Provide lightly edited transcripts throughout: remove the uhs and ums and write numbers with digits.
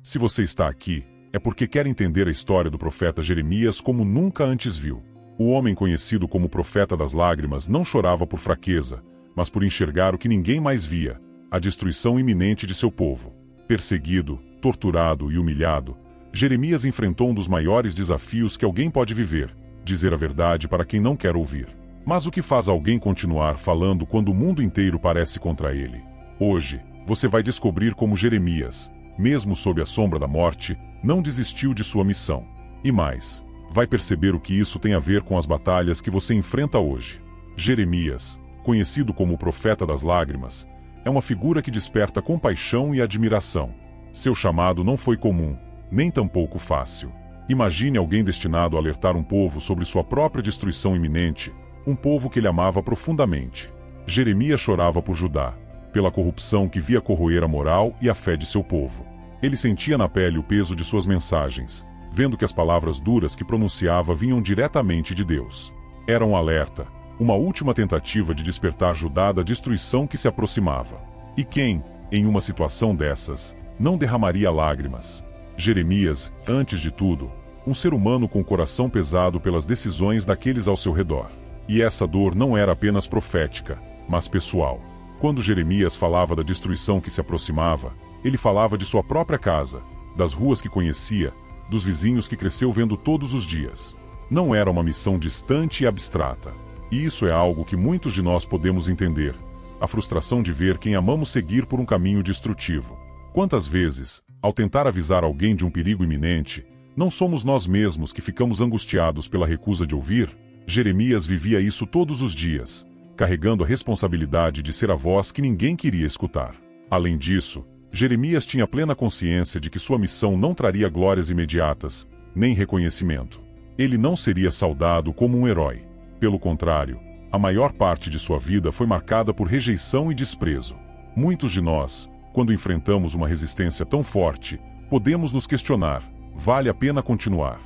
Se você está aqui, é porque quer entender a história do profeta Jeremias como nunca antes viu. O homem conhecido como profeta das lágrimas não chorava por fraqueza, mas por enxergar o que ninguém mais via, a destruição iminente de seu povo. Perseguido, torturado e humilhado, Jeremias enfrentou um dos maiores desafios que alguém pode viver: dizer a verdade para quem não quer ouvir. Mas o que faz alguém continuar falando quando o mundo inteiro parece contra ele? Hoje, você vai descobrir como Jeremias, mesmo sob a sombra da morte, não desistiu de sua missão. E mais, vai perceber o que isso tem a ver com as batalhas que você enfrenta hoje. Jeremias, conhecido como o profeta das lágrimas, é uma figura que desperta compaixão e admiração. Seu chamado não foi comum, nem tampouco fácil. Imagine alguém destinado a alertar um povo sobre sua própria destruição iminente, um povo que ele amava profundamente. Jeremias chorava por Judá, pela corrupção que via corroer a moral e a fé de seu povo. Ele sentia na pele o peso de suas mensagens, vendo que as palavras duras que pronunciava vinham diretamente de Deus. Era um alerta, uma última tentativa de despertar Judá da destruição que se aproximava. E quem, em uma situação dessas, não derramaria lágrimas? Jeremias, antes de tudo, um ser humano com o coração pesado pelas decisões daqueles ao seu redor. E essa dor não era apenas profética, mas pessoal. Quando Jeremias falava da destruição que se aproximava, ele falava de sua própria casa, das ruas que conhecia, dos vizinhos que cresceu vendo todos os dias. Não era uma missão distante e abstrata. E isso é algo que muitos de nós podemos entender: a frustração de ver quem amamos seguir por um caminho destrutivo. Quantas vezes, ao tentar avisar alguém de um perigo iminente, não somos nós mesmos que ficamos angustiados pela recusa de ouvir? Jeremias vivia isso todos os dias, carregando a responsabilidade de ser a voz que ninguém queria escutar. Além disso, Jeremias tinha plena consciência de que sua missão não traria glórias imediatas, nem reconhecimento. Ele não seria saudado como um herói. Pelo contrário, a maior parte de sua vida foi marcada por rejeição e desprezo. Muitos de nós, quando enfrentamos uma resistência tão forte, podemos nos questionar: vale a pena continuar?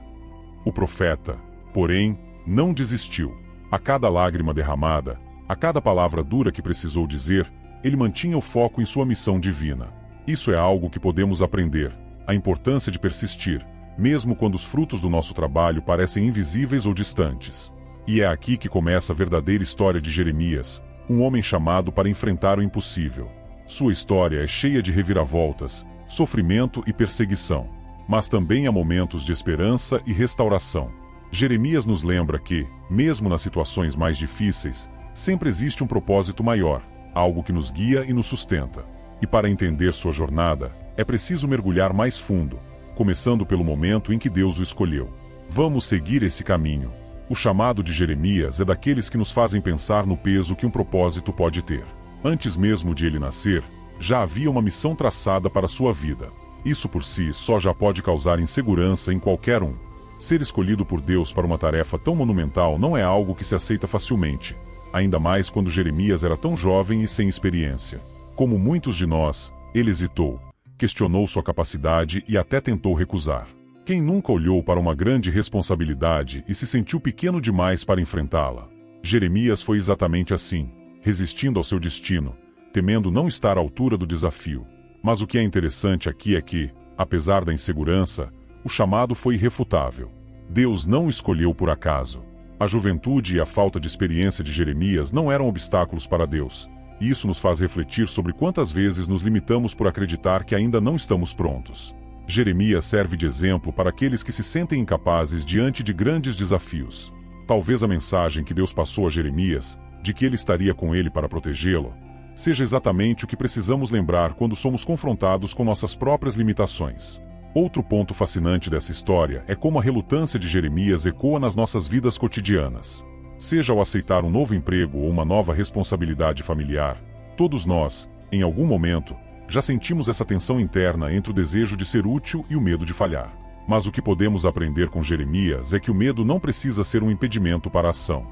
O profeta, porém, não desistiu. A cada lágrima derramada, a cada palavra dura que precisou dizer, ele mantinha o foco em sua missão divina. Isso é algo que podemos aprender: a importância de persistir, mesmo quando os frutos do nosso trabalho parecem invisíveis ou distantes. E é aqui que começa a verdadeira história de Jeremias, um homem chamado para enfrentar o impossível. Sua história é cheia de reviravoltas, sofrimento e perseguição, mas também há momentos de esperança e restauração. Jeremias nos lembra que, mesmo nas situações mais difíceis, sempre existe um propósito maior, algo que nos guia e nos sustenta. E para entender sua jornada, é preciso mergulhar mais fundo, começando pelo momento em que Deus o escolheu. Vamos seguir esse caminho. O chamado de Jeremias é daqueles que nos fazem pensar no peso que um propósito pode ter. Antes mesmo de ele nascer, já havia uma missão traçada para sua vida. Isso por si só já pode causar insegurança em qualquer um. Ser escolhido por Deus para uma tarefa tão monumental não é algo que se aceita facilmente, ainda mais quando Jeremias era tão jovem e sem experiência. Como muitos de nós, ele hesitou, questionou sua capacidade e até tentou recusar. Quem nunca olhou para uma grande responsabilidade e se sentiu pequeno demais para enfrentá-la? Jeremias foi exatamente assim, resistindo ao seu destino, temendo não estar à altura do desafio. Mas o que é interessante aqui é que, apesar da insegurança, o chamado foi irrefutável. Deus não o escolheu por acaso. A juventude e a falta de experiência de Jeremias não eram obstáculos para Deus, e isso nos faz refletir sobre quantas vezes nos limitamos por acreditar que ainda não estamos prontos. Jeremias serve de exemplo para aqueles que se sentem incapazes diante de grandes desafios. Talvez a mensagem que Deus passou a Jeremias, de que ele estaria com ele para protegê-lo, seja exatamente o que precisamos lembrar quando somos confrontados com nossas próprias limitações. Outro ponto fascinante dessa história é como a relutância de Jeremias ecoa nas nossas vidas cotidianas. Seja ao aceitar um novo emprego ou uma nova responsabilidade familiar, todos nós, em algum momento, já sentimos essa tensão interna entre o desejo de ser útil e o medo de falhar. Mas o que podemos aprender com Jeremias é que o medo não precisa ser um impedimento para a ação.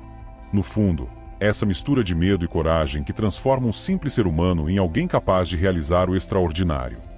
No fundo, é essa mistura de medo e coragem que transforma um simples ser humano em alguém capaz de realizar o extraordinário.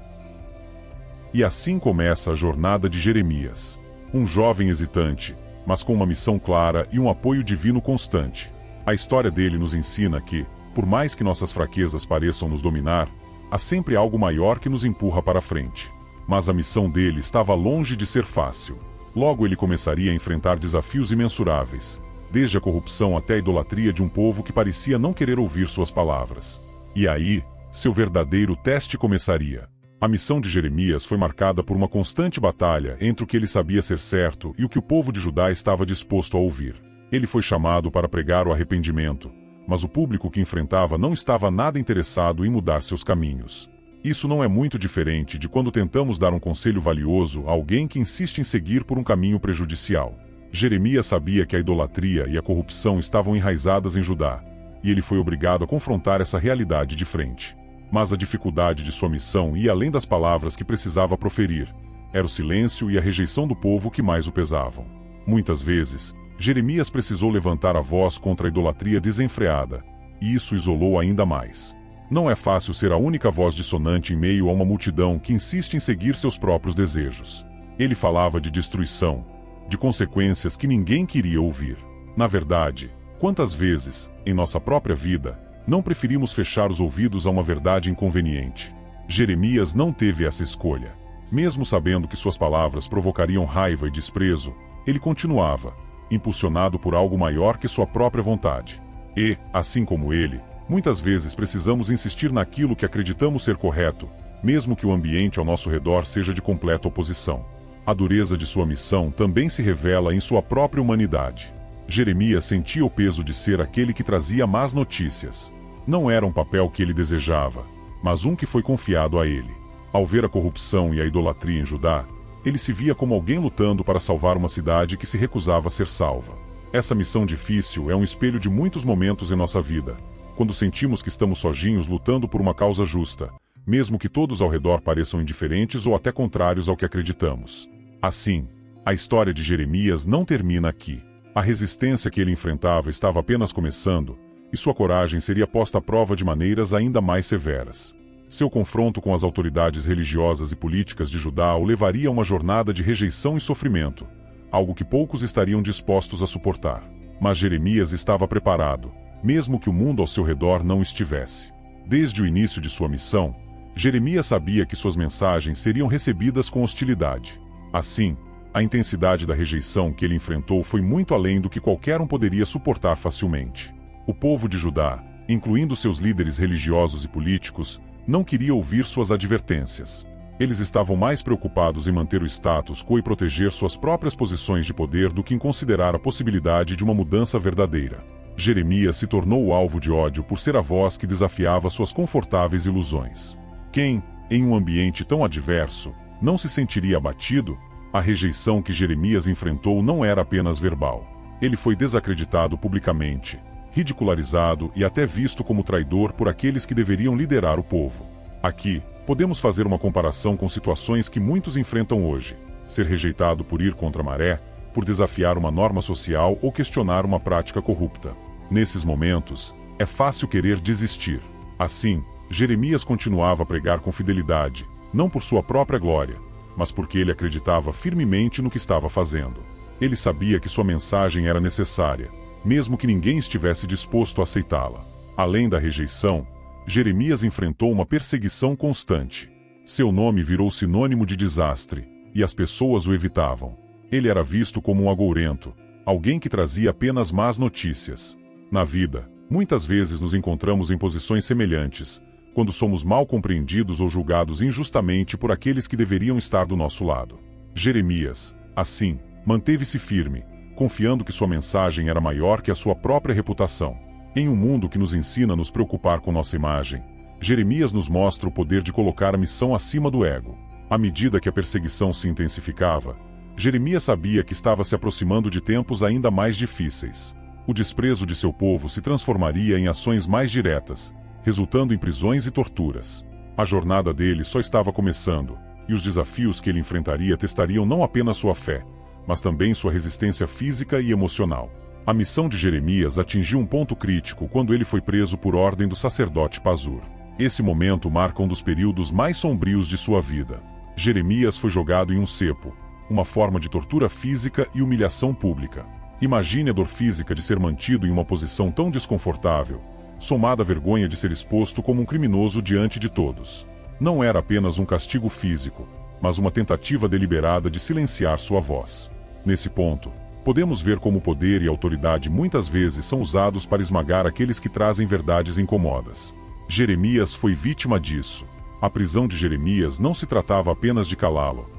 E assim começa a jornada de Jeremias. Um jovem hesitante, mas com uma missão clara e um apoio divino constante. A história dele nos ensina que, por mais que nossas fraquezas pareçam nos dominar, há sempre algo maior que nos empurra para frente. Mas a missão dele estava longe de ser fácil. Logo ele começaria a enfrentar desafios imensuráveis, desde a corrupção até a idolatria de um povo que parecia não querer ouvir suas palavras. E aí, seu verdadeiro teste começaria. A missão de Jeremias foi marcada por uma constante batalha entre o que ele sabia ser certo e o que o povo de Judá estava disposto a ouvir. Ele foi chamado para pregar o arrependimento, mas o público que enfrentava não estava nada interessado em mudar seus caminhos. Isso não é muito diferente de quando tentamos dar um conselho valioso a alguém que insiste em seguir por um caminho prejudicial. Jeremias sabia que a idolatria e a corrupção estavam enraizadas em Judá, e ele foi obrigado a confrontar essa realidade de frente. Mas a dificuldade de sua missão ia além das palavras que precisava proferir. Era o silêncio e a rejeição do povo que mais o pesavam. Muitas vezes, Jeremias precisou levantar a voz contra a idolatria desenfreada, e isso isolou ainda mais. Não é fácil ser a única voz dissonante em meio a uma multidão que insiste em seguir seus próprios desejos. Ele falava de destruição, de consequências que ninguém queria ouvir. Na verdade, quantas vezes, em nossa própria vida, não preferimos fechar os ouvidos a uma verdade inconveniente? Jeremias não teve essa escolha. Mesmo sabendo que suas palavras provocariam raiva e desprezo, ele continuava, impulsionado por algo maior que sua própria vontade. E, assim como ele, muitas vezes precisamos insistir naquilo que acreditamos ser correto, mesmo que o ambiente ao nosso redor seja de completa oposição. A dureza de sua missão também se revela em sua própria humanidade. Jeremias sentia o peso de ser aquele que trazia más notícias. Não era um papel que ele desejava, mas um que foi confiado a ele. Ao ver a corrupção e a idolatria em Judá, ele se via como alguém lutando para salvar uma cidade que se recusava a ser salva. Essa missão difícil é um espelho de muitos momentos em nossa vida, quando sentimos que estamos sozinhos lutando por uma causa justa, mesmo que todos ao redor pareçam indiferentes ou até contrários ao que acreditamos. Assim, a história de Jeremias não termina aqui. A resistência que ele enfrentava estava apenas começando, e sua coragem seria posta à prova de maneiras ainda mais severas. Seu confronto com as autoridades religiosas e políticas de Judá o levaria a uma jornada de rejeição e sofrimento, algo que poucos estariam dispostos a suportar. Mas Jeremias estava preparado, mesmo que o mundo ao seu redor não estivesse. Desde o início de sua missão, Jeremias sabia que suas mensagens seriam recebidas com hostilidade. Assim, a intensidade da rejeição que ele enfrentou foi muito além do que qualquer um poderia suportar facilmente. O povo de Judá, incluindo seus líderes religiosos e políticos, não queria ouvir suas advertências. Eles estavam mais preocupados em manter o status quo e proteger suas próprias posições de poder do que em considerar a possibilidade de uma mudança verdadeira. Jeremias se tornou o alvo de ódio por ser a voz que desafiava suas confortáveis ilusões. Quem, em um ambiente tão adverso, não se sentiria abatido? A rejeição que Jeremias enfrentou não era apenas verbal. Ele foi desacreditado publicamente, ridicularizado e até visto como traidor por aqueles que deveriam liderar o povo. Aqui, podemos fazer uma comparação com situações que muitos enfrentam hoje: ser rejeitado por ir contra a maré, por desafiar uma norma social ou questionar uma prática corrupta. Nesses momentos, é fácil querer desistir. Assim, Jeremias continuava a pregar com fidelidade, não por sua própria glória, mas porque ele acreditava firmemente no que estava fazendo. Ele sabia que sua mensagem era necessária, mesmo que ninguém estivesse disposto a aceitá-la. Além da rejeição, Jeremias enfrentou uma perseguição constante. Seu nome virou sinônimo de desastre, e as pessoas o evitavam. Ele era visto como um agourento, alguém que trazia apenas más notícias. Na vida, muitas vezes nos encontramos em posições semelhantes, quando somos mal compreendidos ou julgados injustamente por aqueles que deveriam estar do nosso lado. Jeremias, assim, manteve-se firme, confiando que sua mensagem era maior que a sua própria reputação. Em um mundo que nos ensina a nos preocupar com nossa imagem, Jeremias nos mostra o poder de colocar a missão acima do ego. À medida que a perseguição se intensificava, Jeremias sabia que estava se aproximando de tempos ainda mais difíceis. O desprezo de seu povo se transformaria em ações mais diretas, resultando em prisões e torturas. A jornada dele só estava começando, e os desafios que ele enfrentaria testariam não apenas sua fé, mas também sua resistência física e emocional. A missão de Jeremias atingiu um ponto crítico quando ele foi preso por ordem do sacerdote Pazur. Esse momento marca um dos períodos mais sombrios de sua vida. Jeremias foi jogado em um cepo, uma forma de tortura física e humilhação pública. Imagine a dor física de ser mantido em uma posição tão desconfortável, somada à vergonha de ser exposto como um criminoso diante de todos. Não era apenas um castigo físico, mas uma tentativa deliberada de silenciar sua voz. Nesse ponto, podemos ver como o poder e a autoridade muitas vezes são usados para esmagar aqueles que trazem verdades incômodas. Jeremias foi vítima disso. A prisão de Jeremias não se tratava apenas de calá-lo.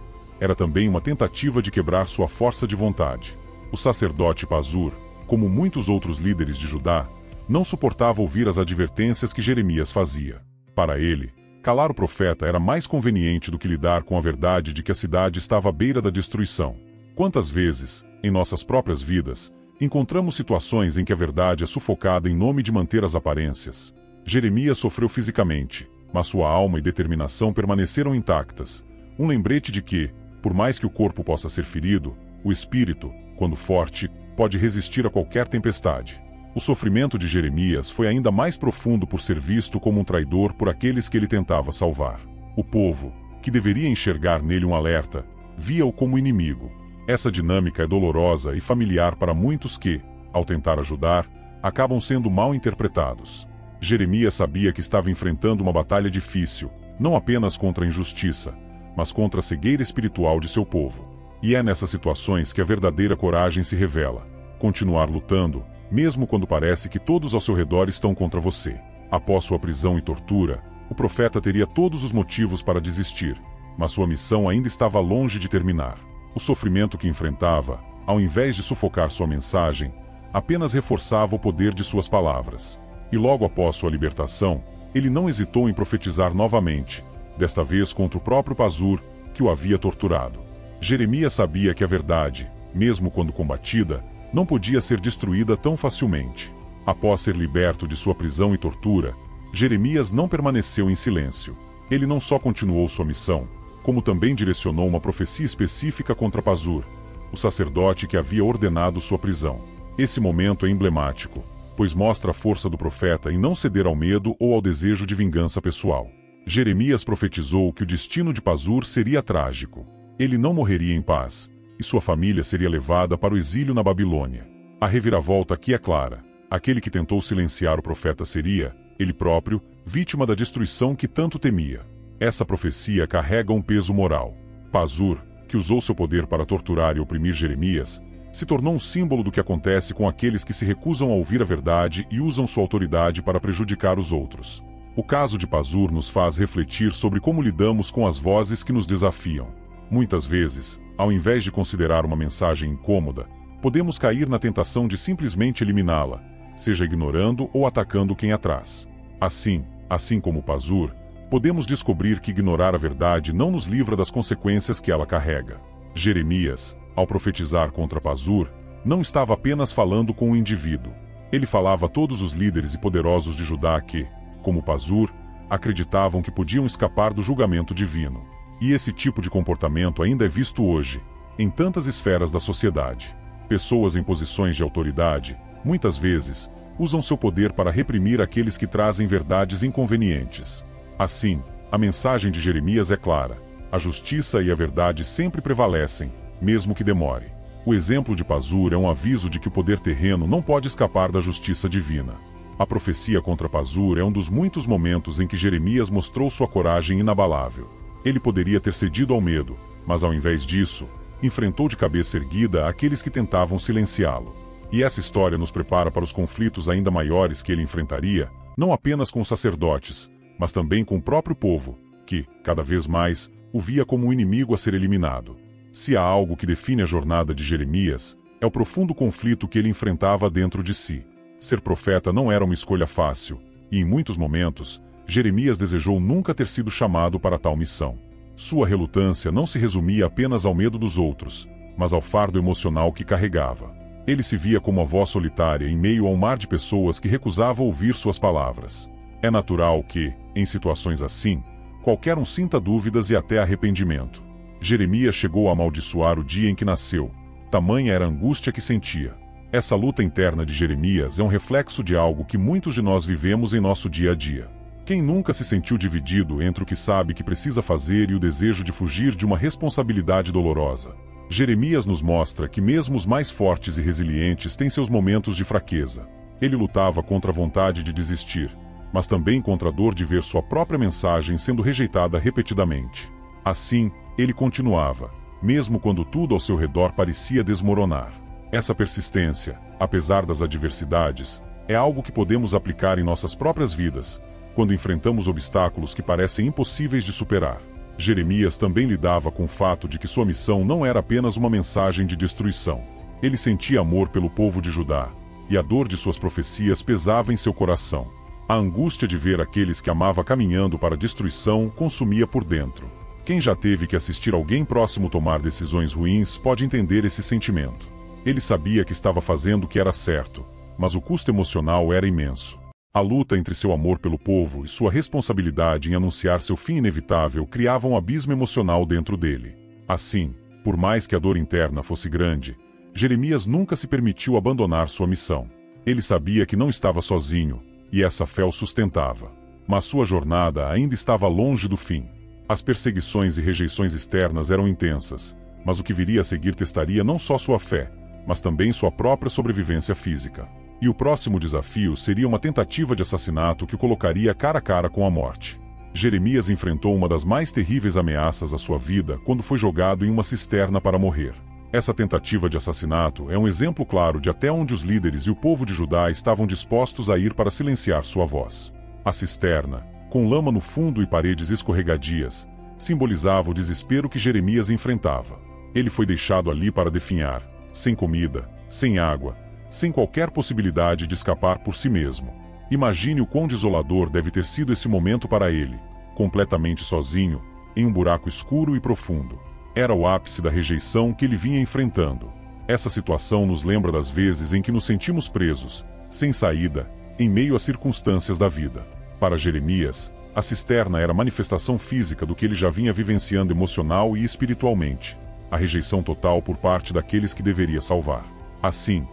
Era também uma tentativa de quebrar sua força de vontade. O sacerdote Pazur, como muitos outros líderes de Judá, não suportava ouvir as advertências que Jeremias fazia. Para ele, calar o profeta era mais conveniente do que lidar com a verdade de que a cidade estava à beira da destruição. Quantas vezes, em nossas próprias vidas, encontramos situações em que a verdade é sufocada em nome de manter as aparências? Jeremias sofreu fisicamente, mas sua alma e determinação permaneceram intactas. Um lembrete de que, por mais que o corpo possa ser ferido, o espírito, quando forte, pode resistir a qualquer tempestade. O sofrimento de Jeremias foi ainda mais profundo por ser visto como um traidor por aqueles que ele tentava salvar. O povo, que deveria enxergar nele um alerta, via-o como inimigo. Essa dinâmica é dolorosa e familiar para muitos que, ao tentar ajudar, acabam sendo mal interpretados. Jeremias sabia que estava enfrentando uma batalha difícil, não apenas contra a injustiça, mas contra a cegueira espiritual de seu povo. E é nessas situações que a verdadeira coragem se revela. Continuar lutando, mesmo quando parece que todos ao seu redor estão contra você. Após sua prisão e tortura, o profeta teria todos os motivos para desistir, mas sua missão ainda estava longe de terminar. O sofrimento que enfrentava, ao invés de sufocar sua mensagem, apenas reforçava o poder de suas palavras. E logo após sua libertação, ele não hesitou em profetizar novamente, desta vez contra o próprio Pazur, que o havia torturado. Jeremias sabia que a verdade, mesmo quando combatida, não podia ser destruída tão facilmente. Após ser liberto de sua prisão e tortura, Jeremias não permaneceu em silêncio. Ele não só continuou sua missão, como também direcionou uma profecia específica contra Pazur, o sacerdote que havia ordenado sua prisão. Esse momento é emblemático, pois mostra a força do profeta em não ceder ao medo ou ao desejo de vingança pessoal. Jeremias profetizou que o destino de Pazur seria trágico. Ele não morreria em paz, e sua família seria levada para o exílio na Babilônia. A reviravolta aqui é clara. Aquele que tentou silenciar o profeta seria, ele próprio, vítima da destruição que tanto temia. Essa profecia carrega um peso moral. Pazur, que usou seu poder para torturar e oprimir Jeremias, se tornou um símbolo do que acontece com aqueles que se recusam a ouvir a verdade e usam sua autoridade para prejudicar os outros. O caso de Pazur nos faz refletir sobre como lidamos com as vozes que nos desafiam. Muitas vezes, ao invés de considerar uma mensagem incômoda, podemos cair na tentação de simplesmente eliminá-la, seja ignorando ou atacando quem a traz. Assim como Pazur, podemos descobrir que ignorar a verdade não nos livra das consequências que ela carrega. Jeremias, ao profetizar contra Pazur, não estava apenas falando com um indivíduo. Ele falava a todos os líderes e poderosos de Judá que, como Pazur, acreditavam que podiam escapar do julgamento divino. E esse tipo de comportamento ainda é visto hoje, em tantas esferas da sociedade. Pessoas em posições de autoridade, muitas vezes, usam seu poder para reprimir aqueles que trazem verdades inconvenientes. Assim, a mensagem de Jeremias é clara: a justiça e a verdade sempre prevalecem, mesmo que demore. O exemplo de Pazur é um aviso de que o poder terreno não pode escapar da justiça divina. A profecia contra Pazur é um dos muitos momentos em que Jeremias mostrou sua coragem inabalável. Ele poderia ter cedido ao medo, mas ao invés disso, enfrentou de cabeça erguida aqueles que tentavam silenciá-lo. E essa história nos prepara para os conflitos ainda maiores que ele enfrentaria, não apenas com os sacerdotes, mas também com o próprio povo, que, cada vez mais, o via como um inimigo a ser eliminado. Se há algo que define a jornada de Jeremias, é o profundo conflito que ele enfrentava dentro de si. Ser profeta não era uma escolha fácil, e em muitos momentos, Jeremias desejou nunca ter sido chamado para tal missão. Sua relutância não se resumia apenas ao medo dos outros, mas ao fardo emocional que carregava. Ele se via como a voz solitária em meio a um mar de pessoas que recusavam ouvir suas palavras. É natural que, em situações assim, qualquer um sinta dúvidas e até arrependimento. Jeremias chegou a amaldiçoar o dia em que nasceu, tamanha era a angústia que sentia. Essa luta interna de Jeremias é um reflexo de algo que muitos de nós vivemos em nosso dia a dia. Quem nunca se sentiu dividido entre o que sabe que precisa fazer e o desejo de fugir de uma responsabilidade dolorosa? Jeremias nos mostra que mesmo os mais fortes e resilientes têm seus momentos de fraqueza. Ele lutava contra a vontade de desistir, mas também contra a dor de ver sua própria mensagem sendo rejeitada repetidamente. Assim, ele continuava, mesmo quando tudo ao seu redor parecia desmoronar. Essa persistência, apesar das adversidades, é algo que podemos aplicar em nossas próprias vidas, quando enfrentamos obstáculos que parecem impossíveis de superar. Jeremias também lidava com o fato de que sua missão não era apenas uma mensagem de destruição. Ele sentia amor pelo povo de Judá, e a dor de suas profecias pesava em seu coração. A angústia de ver aqueles que amava caminhando para a destruição consumia por dentro. Quem já teve que assistir alguém próximo tomar decisões ruins pode entender esse sentimento. Ele sabia que estava fazendo o que era certo, mas o custo emocional era imenso. A luta entre seu amor pelo povo e sua responsabilidade em anunciar seu fim inevitável criava um abismo emocional dentro dele. Assim, por mais que a dor interna fosse grande, Jeremias nunca se permitiu abandonar sua missão. Ele sabia que não estava sozinho, e essa fé o sustentava. Mas sua jornada ainda estava longe do fim. As perseguições e rejeições externas eram intensas, mas o que viria a seguir testaria não só sua fé, mas também sua própria sobrevivência física. E o próximo desafio seria uma tentativa de assassinato que o colocaria cara a cara com a morte. Jeremias enfrentou uma das mais terríveis ameaças à sua vida quando foi jogado em uma cisterna para morrer. Essa tentativa de assassinato é um exemplo claro de até onde os líderes e o povo de Judá estavam dispostos a ir para silenciar sua voz. A cisterna, com lama no fundo e paredes escorregadias, simbolizava o desespero que Jeremias enfrentava. Ele foi deixado ali para definhar, sem comida, sem água, sem qualquer possibilidade de escapar por si mesmo. Imagine o quão desolador deve ter sido esse momento para ele, completamente sozinho, em um buraco escuro e profundo. Era o ápice da rejeição que ele vinha enfrentando. Essa situação nos lembra das vezes em que nos sentimos presos, sem saída, em meio às circunstâncias da vida. Para Jeremias, a cisterna era a manifestação física do que ele já vinha vivenciando emocional e espiritualmente. A rejeição total por parte daqueles que deveria salvar. Assim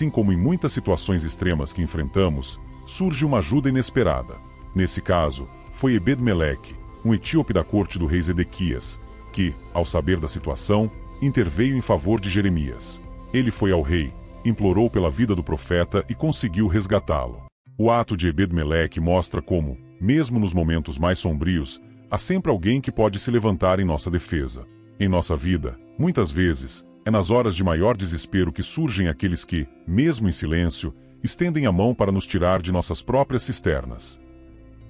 como em muitas situações extremas que enfrentamos, surge uma ajuda inesperada. Nesse caso, foi Ebed-Meleque, um etíope da corte do rei Zedequias, que, ao saber da situação, interveio em favor de Jeremias. Ele foi ao rei, implorou pela vida do profeta e conseguiu resgatá-lo. O ato de Ebed-Meleque mostra como, mesmo nos momentos mais sombrios, há sempre alguém que pode se levantar em nossa defesa. Em nossa vida, muitas vezes, é nas horas de maior desespero que surgem aqueles que, mesmo em silêncio, estendem a mão para nos tirar de nossas próprias cisternas.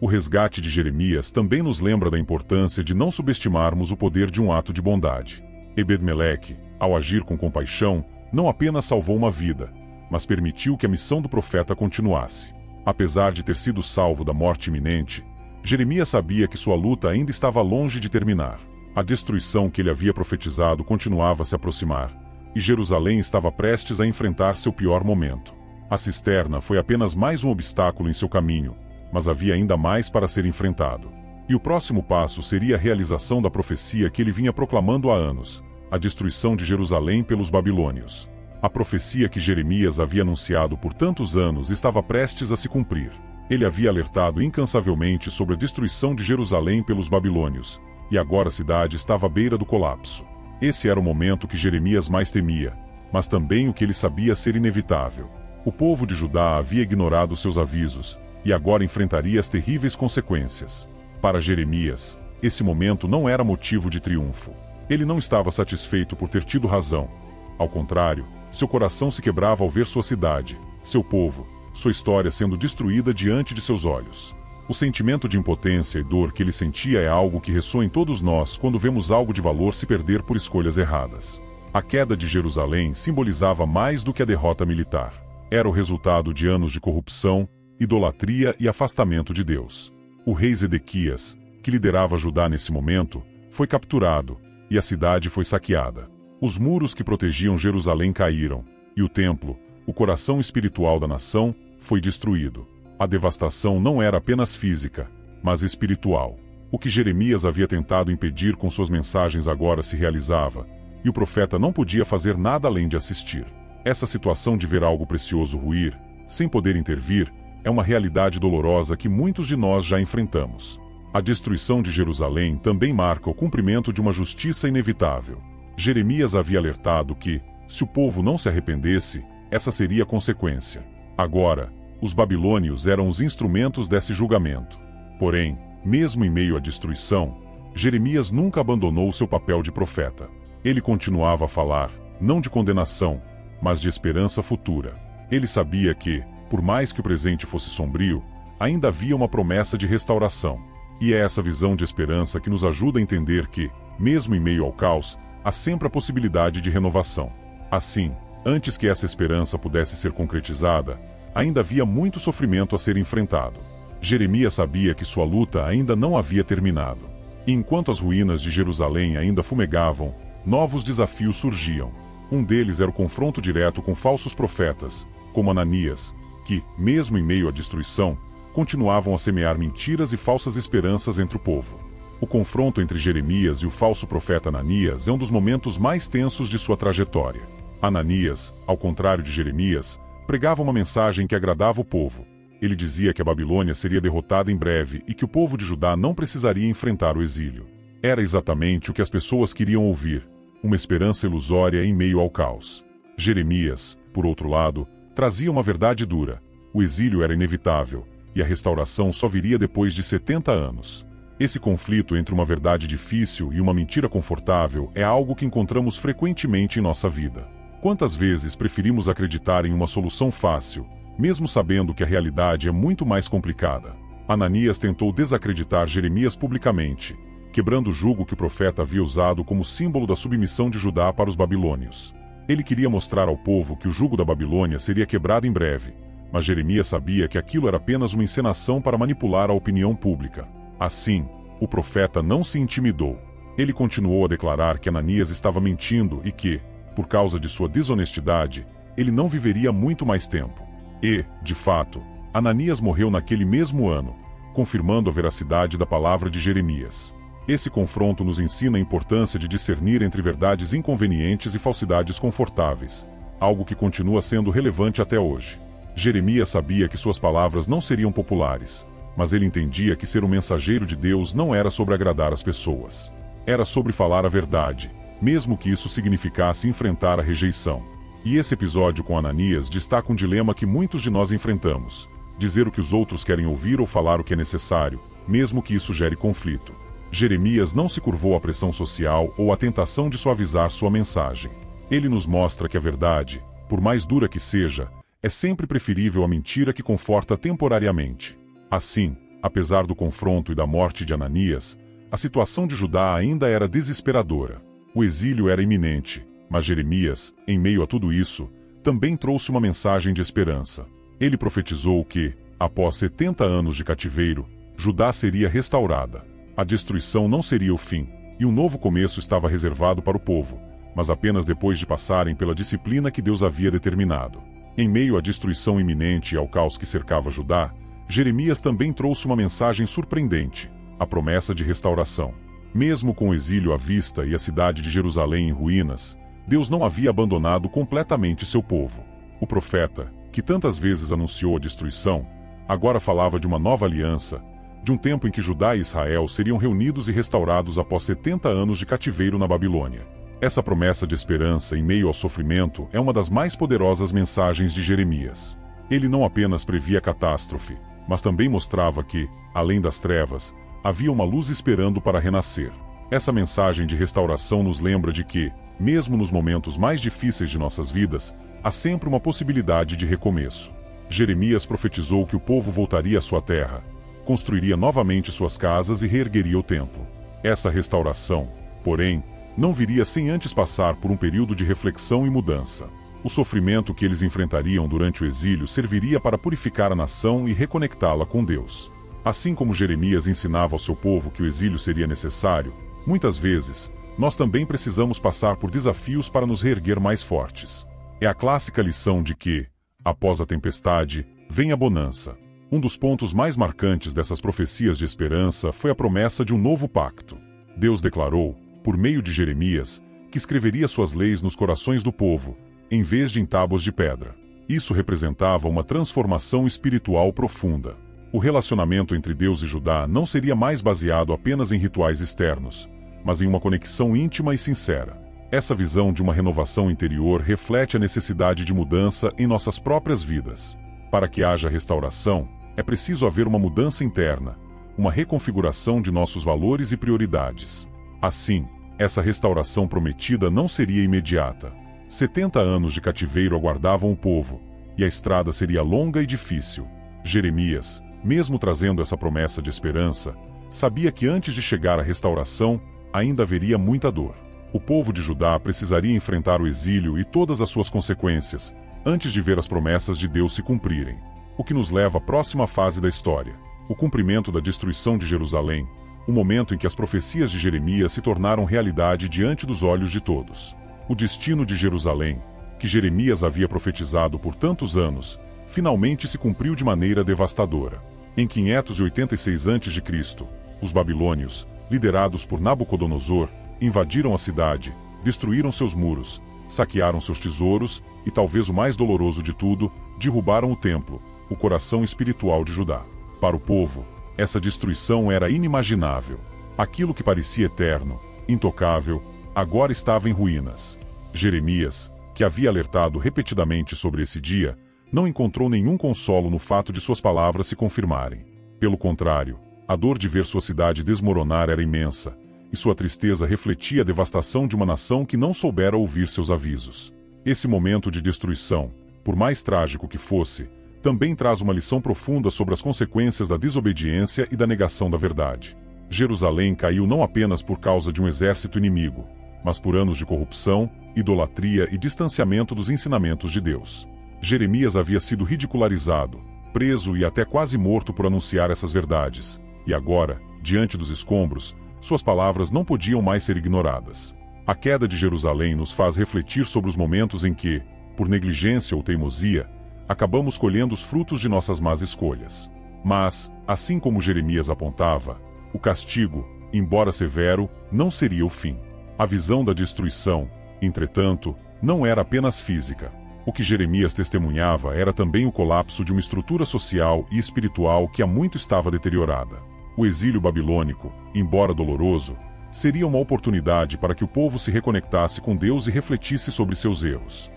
O resgate de Jeremias também nos lembra da importância de não subestimarmos o poder de um ato de bondade. Ebed-Meleque, ao agir com compaixão, não apenas salvou uma vida, mas permitiu que a missão do profeta continuasse. Apesar de ter sido salvo da morte iminente, Jeremias sabia que sua luta ainda estava longe de terminar. A destruição que ele havia profetizado continuava a se aproximar, e Jerusalém estava prestes a enfrentar seu pior momento. A cisterna foi apenas mais um obstáculo em seu caminho, mas havia ainda mais para ser enfrentado. E o próximo passo seria a realização da profecia que ele vinha proclamando há anos, a destruição de Jerusalém pelos babilônios. A profecia que Jeremias havia anunciado por tantos anos estava prestes a se cumprir. Ele havia alertado incansavelmente sobre a destruição de Jerusalém pelos babilônios, e agora a cidade estava à beira do colapso. Esse era o momento que Jeremias mais temia, mas também o que ele sabia ser inevitável. O povo de Judá havia ignorado seus avisos, e agora enfrentaria as terríveis consequências. Para Jeremias, esse momento não era motivo de triunfo. Ele não estava satisfeito por ter tido razão. Ao contrário, seu coração se quebrava ao ver sua cidade, seu povo, sua história sendo destruída diante de seus olhos. O sentimento de impotência e dor que ele sentia é algo que ressoa em todos nós quando vemos algo de valor se perder por escolhas erradas. A queda de Jerusalém simbolizava mais do que a derrota militar. Era o resultado de anos de corrupção, idolatria e afastamento de Deus. O rei Zedequias, que liderava Judá nesse momento, foi capturado, e a cidade foi saqueada. Os muros que protegiam Jerusalém caíram, e o templo, o coração espiritual da nação, foi destruído. A devastação não era apenas física, mas espiritual. O que Jeremias havia tentado impedir com suas mensagens agora se realizava, e o profeta não podia fazer nada além de assistir. Essa situação de ver algo precioso ruir, sem poder intervir, é uma realidade dolorosa que muitos de nós já enfrentamos. A destruição de Jerusalém também marca o cumprimento de uma justiça inevitável. Jeremias havia alertado que, se o povo não se arrependesse, essa seria a consequência. Agora, os babilônios eram os instrumentos desse julgamento. Porém, mesmo em meio à destruição, Jeremias nunca abandonou seu papel de profeta. Ele continuava a falar, não de condenação, mas de esperança futura. Ele sabia que, por mais que o presente fosse sombrio, ainda havia uma promessa de restauração. E é essa visão de esperança que nos ajuda a entender que, mesmo em meio ao caos, há sempre a possibilidade de renovação. Assim, antes que essa esperança pudesse ser concretizada, ainda havia muito sofrimento a ser enfrentado. Jeremias sabia que sua luta ainda não havia terminado. E enquanto as ruínas de Jerusalém ainda fumegavam, novos desafios surgiam. Um deles era o confronto direto com falsos profetas, como Ananias, que, mesmo em meio à destruição, continuavam a semear mentiras e falsas esperanças entre o povo. O confronto entre Jeremias e o falso profeta Ananias é um dos momentos mais tensos de sua trajetória. Ananias, ao contrário de Jeremias, pregava uma mensagem que agradava o povo. Ele dizia que a Babilônia seria derrotada em breve e que o povo de Judá não precisaria enfrentar o exílio. Era exatamente o que as pessoas queriam ouvir, uma esperança ilusória em meio ao caos. Jeremias, por outro lado, trazia uma verdade dura. O exílio era inevitável, e a restauração só viria depois de 70 anos. Esse conflito entre uma verdade difícil e uma mentira confortável é algo que encontramos frequentemente em nossa vida. Quantas vezes preferimos acreditar em uma solução fácil, mesmo sabendo que a realidade é muito mais complicada? Ananias tentou desacreditar Jeremias publicamente, quebrando o jugo que o profeta havia usado como símbolo da submissão de Judá para os babilônios. Ele queria mostrar ao povo que o jugo da Babilônia seria quebrado em breve, mas Jeremias sabia que aquilo era apenas uma encenação para manipular a opinião pública. Assim, o profeta não se intimidou. Ele continuou a declarar que Ananias estava mentindo e que, por causa de sua desonestidade, ele não viveria muito mais tempo. E, de fato, Ananias morreu naquele mesmo ano, confirmando a veracidade da palavra de Jeremias. Esse confronto nos ensina a importância de discernir entre verdades inconvenientes e falsidades confortáveis, algo que continua sendo relevante até hoje. Jeremias sabia que suas palavras não seriam populares, mas ele entendia que ser um mensageiro de Deus não era sobre agradar as pessoas. Era sobre falar a verdade, mesmo que isso significasse enfrentar a rejeição. E esse episódio com Ananias destaca um dilema que muitos de nós enfrentamos: dizer o que os outros querem ouvir ou falar o que é necessário, mesmo que isso gere conflito. Jeremias não se curvou à pressão social ou à tentação de suavizar sua mensagem. Ele nos mostra que a verdade, por mais dura que seja, é sempre preferível à mentira que conforta temporariamente. Assim, apesar do confronto e da morte de Ananias, a situação de Judá ainda era desesperadora. O exílio era iminente, mas Jeremias, em meio a tudo isso, também trouxe uma mensagem de esperança. Ele profetizou que, após 70 anos de cativeiro, Judá seria restaurada. A destruição não seria o fim, e um novo começo estava reservado para o povo, mas apenas depois de passarem pela disciplina que Deus havia determinado. Em meio à destruição iminente e ao caos que cercava Judá, Jeremias também trouxe uma mensagem surpreendente: a promessa de restauração. Mesmo com o exílio à vista e a cidade de Jerusalém em ruínas, Deus não havia abandonado completamente seu povo. O profeta, que tantas vezes anunciou a destruição, agora falava de uma nova aliança, de um tempo em que Judá e Israel seriam reunidos e restaurados após 70 anos de cativeiro na Babilônia. Essa promessa de esperança em meio ao sofrimento é uma das mais poderosas mensagens de Jeremias. Ele não apenas previa a catástrofe, mas também mostrava que, além das trevas, havia uma luz esperando para renascer. Essa mensagem de restauração nos lembra de que, mesmo nos momentos mais difíceis de nossas vidas, há sempre uma possibilidade de recomeço. Jeremias profetizou que o povo voltaria à sua terra, construiria novamente suas casas e reergueria o templo. Essa restauração, porém, não viria sem antes passar por um período de reflexão e mudança. O sofrimento que eles enfrentariam durante o exílio serviria para purificar a nação e reconectá-la com Deus. Assim como Jeremias ensinava ao seu povo que o exílio seria necessário, muitas vezes, nós também precisamos passar por desafios para nos reerguer mais fortes. É a clássica lição de que, após a tempestade, vem a bonança. Um dos pontos mais marcantes dessas profecias de esperança foi a promessa de um novo pacto. Deus declarou, por meio de Jeremias, que escreveria suas leis nos corações do povo, em vez de em tábuas de pedra. Isso representava uma transformação espiritual profunda. O relacionamento entre Deus e Judá não seria mais baseado apenas em rituais externos, mas em uma conexão íntima e sincera. Essa visão de uma renovação interior reflete a necessidade de mudança em nossas próprias vidas. Para que haja restauração, é preciso haver uma mudança interna, uma reconfiguração de nossos valores e prioridades. Assim, essa restauração prometida não seria imediata. 70 anos de cativeiro aguardavam o povo, e a estrada seria longa e difícil. Jeremias, mesmo trazendo essa promessa de esperança, sabia que antes de chegar à restauração, ainda haveria muita dor. O povo de Judá precisaria enfrentar o exílio e todas as suas consequências, antes de ver as promessas de Deus se cumprirem. O que nos leva à próxima fase da história: o cumprimento da destruição de Jerusalém, o momento em que as profecias de Jeremias se tornaram realidade diante dos olhos de todos. O destino de Jerusalém, que Jeremias havia profetizado por tantos anos, finalmente se cumpriu de maneira devastadora. Em 586 a.C., os babilônios, liderados por Nabucodonosor, invadiram a cidade, destruíram seus muros, saquearam seus tesouros e, talvez o mais doloroso de tudo, derrubaram o templo, o coração espiritual de Judá. Para o povo, essa destruição era inimaginável. Aquilo que parecia eterno, intocável, agora estava em ruínas. Jeremias, que havia alertado repetidamente sobre esse dia, não encontrou nenhum consolo no fato de suas palavras se confirmarem. Pelo contrário, a dor de ver sua cidade desmoronar era imensa, e sua tristeza refletia a devastação de uma nação que não soubera ouvir seus avisos. Esse momento de destruição, por mais trágico que fosse, também traz uma lição profunda sobre as consequências da desobediência e da negação da verdade. Jerusalém caiu não apenas por causa de um exército inimigo, mas por anos de corrupção, idolatria e distanciamento dos ensinamentos de Deus. Jeremias havia sido ridicularizado, preso e até quase morto por anunciar essas verdades, e agora, diante dos escombros, suas palavras não podiam mais ser ignoradas. A queda de Jerusalém nos faz refletir sobre os momentos em que, por negligência ou teimosia, acabamos colhendo os frutos de nossas más escolhas. Mas, assim como Jeremias apontava, o castigo, embora severo, não seria o fim. A visão da destruição, entretanto, não era apenas física. O que Jeremias testemunhava era também o colapso de uma estrutura social e espiritual que há muito estava deteriorada. O exílio babilônico, embora doloroso, seria uma oportunidade para que o povo se reconectasse com Deus e refletisse sobre seus erros.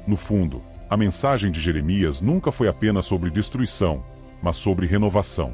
No fundo, a mensagem de Jeremias nunca foi apenas sobre destruição, mas sobre renovação.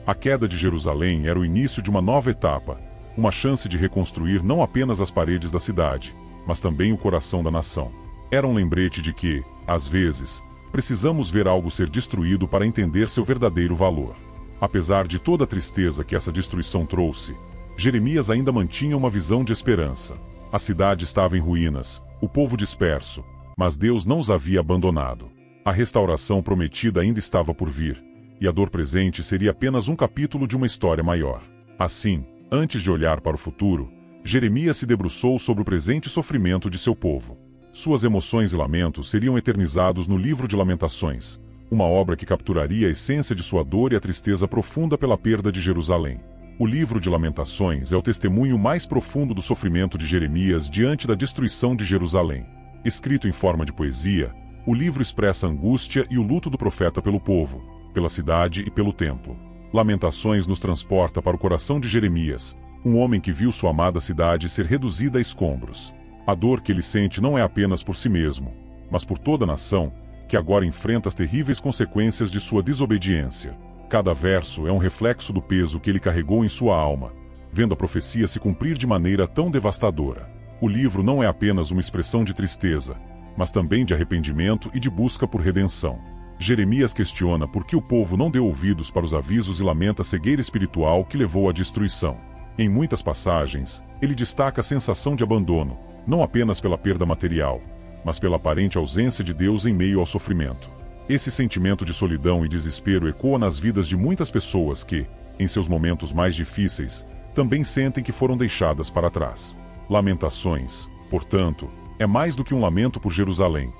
A queda de Jerusalém era o início de uma nova etapa, uma chance de reconstruir não apenas as paredes da cidade, mas também o coração da nação. Era um lembrete de que, às vezes, precisamos ver algo ser destruído para entender seu verdadeiro valor. Apesar de toda a tristeza que essa destruição trouxe, Jeremias ainda mantinha uma visão de esperança. A cidade estava em ruínas, o povo disperso, mas Deus não os havia abandonado. A restauração prometida ainda estava por vir, e a dor presente seria apenas um capítulo de uma história maior. Assim, antes de olhar para o futuro, Jeremias se debruçou sobre o presente sofrimento de seu povo. Suas emoções e lamentos seriam eternizados no livro de Lamentações, uma obra que capturaria a essência de sua dor e a tristeza profunda pela perda de Jerusalém. O livro de Lamentações é o testemunho mais profundo do sofrimento de Jeremias diante da destruição de Jerusalém. Escrito em forma de poesia, o livro expressa a angústia e o luto do profeta pelo povo, pela cidade e pelo templo. Lamentações nos transporta para o coração de Jeremias, um homem que viu sua amada cidade ser reduzida a escombros. A dor que ele sente não é apenas por si mesmo, mas por toda a nação, que agora enfrenta as terríveis consequências de sua desobediência. Cada verso é um reflexo do peso que ele carregou em sua alma, vendo a profecia se cumprir de maneira tão devastadora. O livro não é apenas uma expressão de tristeza, mas também de arrependimento e de busca por redenção. Jeremias questiona por que o povo não deu ouvidos para os avisos e lamenta a cegueira espiritual que levou à destruição. Em muitas passagens, ele destaca a sensação de abandono, não apenas pela perda material, mas pela aparente ausência de Deus em meio ao sofrimento. Esse sentimento de solidão e desespero ecoa nas vidas de muitas pessoas que, em seus momentos mais difíceis, também sentem que foram deixadas para trás. Lamentações, portanto, é mais do que um lamento por Jerusalém.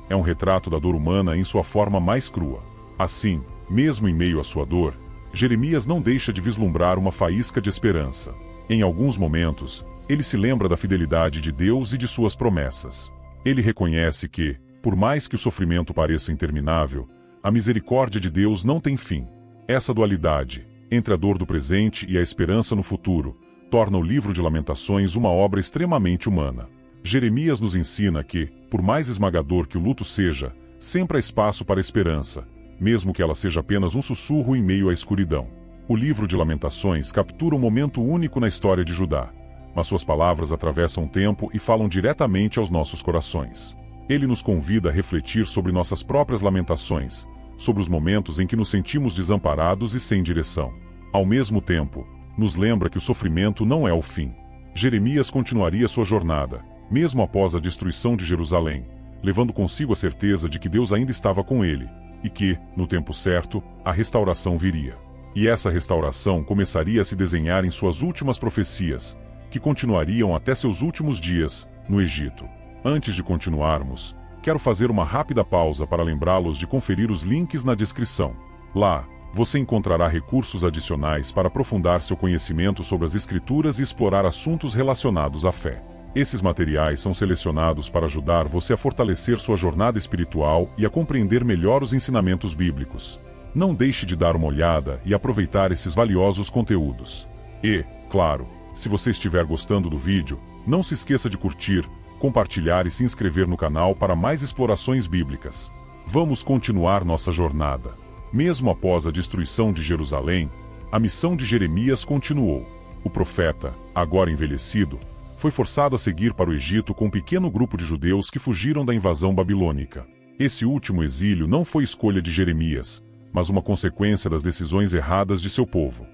É um retrato da dor humana em sua forma mais crua. Assim, mesmo em meio à sua dor, Jeremias não deixa de vislumbrar uma faísca de esperança. Em alguns momentos, ele se lembra da fidelidade de Deus e de suas promessas. Ele reconhece que, por mais que o sofrimento pareça interminável, a misericórdia de Deus não tem fim. Essa dualidade, entre a dor do presente e a esperança no futuro, torna o livro de Lamentações uma obra extremamente humana. Jeremias nos ensina que, por mais esmagador que o luto seja, sempre há espaço para a esperança, mesmo que ela seja apenas um sussurro em meio à escuridão. O livro de Lamentações captura um momento único na história de Judá, mas suas palavras atravessam o tempo e falam diretamente aos nossos corações. Ele nos convida a refletir sobre nossas próprias lamentações, sobre os momentos em que nos sentimos desamparados e sem direção. Ao mesmo tempo, nos lembra que o sofrimento não é o fim. Jeremias continuaria sua jornada, mesmo após a destruição de Jerusalém, levando consigo a certeza de que Deus ainda estava com ele, e que, no tempo certo, a restauração viria. E essa restauração começaria a se desenhar em suas últimas profecias, que continuariam até seus últimos dias, no Egito. Antes de continuarmos, quero fazer uma rápida pausa para lembrá-los de conferir os links na descrição. Lá, você encontrará recursos adicionais para aprofundar seu conhecimento sobre as Escrituras e explorar assuntos relacionados à fé. Esses materiais são selecionados para ajudar você a fortalecer sua jornada espiritual e a compreender melhor os ensinamentos bíblicos. Não deixe de dar uma olhada e aproveitar esses valiosos conteúdos. E, claro, se você estiver gostando do vídeo, não se esqueça de curtir, compartilhar e se inscrever no canal para mais explorações bíblicas. Vamos continuar nossa jornada. Mesmo após a destruição de Jerusalém, a missão de Jeremias continuou. O profeta, agora envelhecido, foi forçado a seguir para o Egito com um pequeno grupo de judeus que fugiram da invasão babilônica. Esse último exílio não foi escolha de Jeremias, mas uma consequência das decisões erradas de seu povo.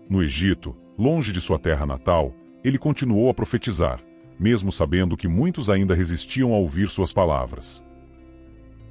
No Egito, longe de sua terra natal, ele continuou a profetizar, mesmo sabendo que muitos ainda resistiam a ouvir suas palavras.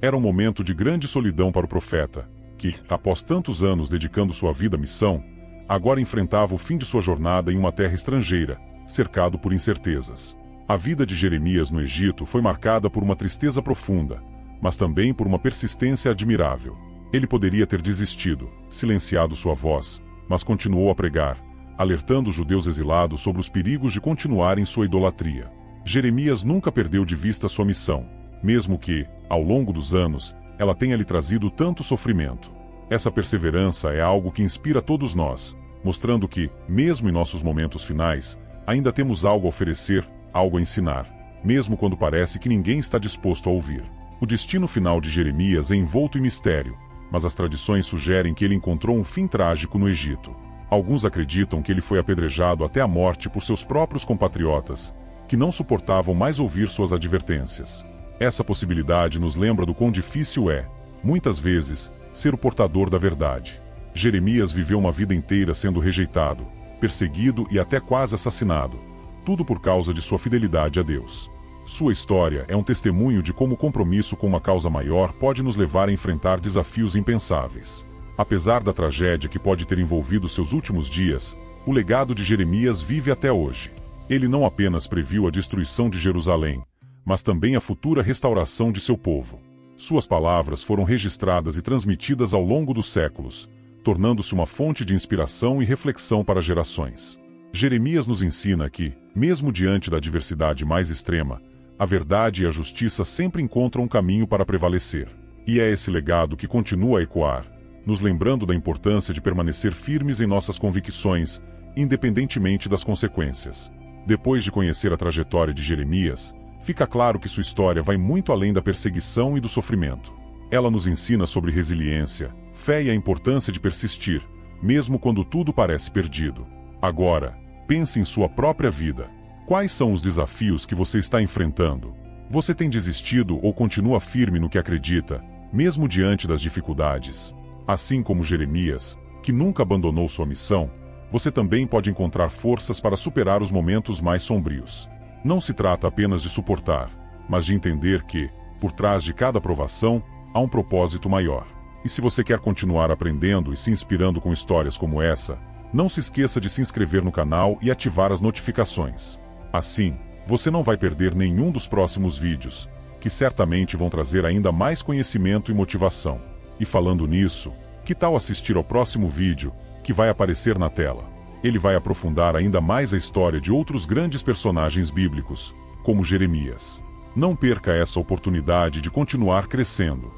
Era um momento de grande solidão para o profeta, que, após tantos anos dedicando sua vida à missão, agora enfrentava o fim de sua jornada em uma terra estrangeira, cercado por incertezas. A vida de Jeremias no Egito foi marcada por uma tristeza profunda, mas também por uma persistência admirável. Ele poderia ter desistido, silenciado sua voz, mas continuou a pregar, alertando os judeus exilados sobre os perigos de continuarem sua idolatria. Jeremias nunca perdeu de vista sua missão, mesmo que, ao longo dos anos, ela tenha lhe trazido tanto sofrimento. Essa perseverança é algo que inspira todos nós, mostrando que, mesmo em nossos momentos finais, ainda temos algo a oferecer, algo a ensinar, mesmo quando parece que ninguém está disposto a ouvir. O destino final de Jeremias é envolto em mistério, mas as tradições sugerem que ele encontrou um fim trágico no Egito. Alguns acreditam que ele foi apedrejado até a morte por seus próprios compatriotas, que não suportavam mais ouvir suas advertências. Essa possibilidade nos lembra do quão difícil é, muitas vezes, ser o portador da verdade. Jeremias viveu uma vida inteira sendo rejeitado, perseguido e até quase assassinado, tudo por causa de sua fidelidade a Deus. Sua história é um testemunho de como o compromisso com uma causa maior pode nos levar a enfrentar desafios impensáveis. Apesar da tragédia que pode ter envolvido seus últimos dias, o legado de Jeremias vive até hoje. Ele não apenas previu a destruição de Jerusalém, mas também a futura restauração de seu povo. Suas palavras foram registradas e transmitidas ao longo dos séculos, tornando-se uma fonte de inspiração e reflexão para gerações. Jeremias nos ensina que, mesmo diante da adversidade mais extrema, a verdade e a justiça sempre encontram um caminho para prevalecer. E é esse legado que continua a ecoar, nos lembrando da importância de permanecer firmes em nossas convicções, independentemente das consequências. Depois de conhecer a trajetória de Jeremias, fica claro que sua história vai muito além da perseguição e do sofrimento. Ela nos ensina sobre resiliência, fé e a importância de persistir, mesmo quando tudo parece perdido. Agora, pense em sua própria vida. Quais são os desafios que você está enfrentando? Você tem desistido ou continua firme no que acredita, mesmo diante das dificuldades? Assim como Jeremias, que nunca abandonou sua missão, você também pode encontrar forças para superar os momentos mais sombrios. Não se trata apenas de suportar, mas de entender que, por trás de cada provação, há um propósito maior. E se você quer continuar aprendendo e se inspirando com histórias como essa, não se esqueça de se inscrever no canal e ativar as notificações. Assim, você não vai perder nenhum dos próximos vídeos, que certamente vão trazer ainda mais conhecimento e motivação. E falando nisso, que tal assistir ao próximo vídeo, que vai aparecer na tela? Ele vai aprofundar ainda mais a história de outros grandes personagens bíblicos, como Jeremias. Não perca essa oportunidade de continuar crescendo.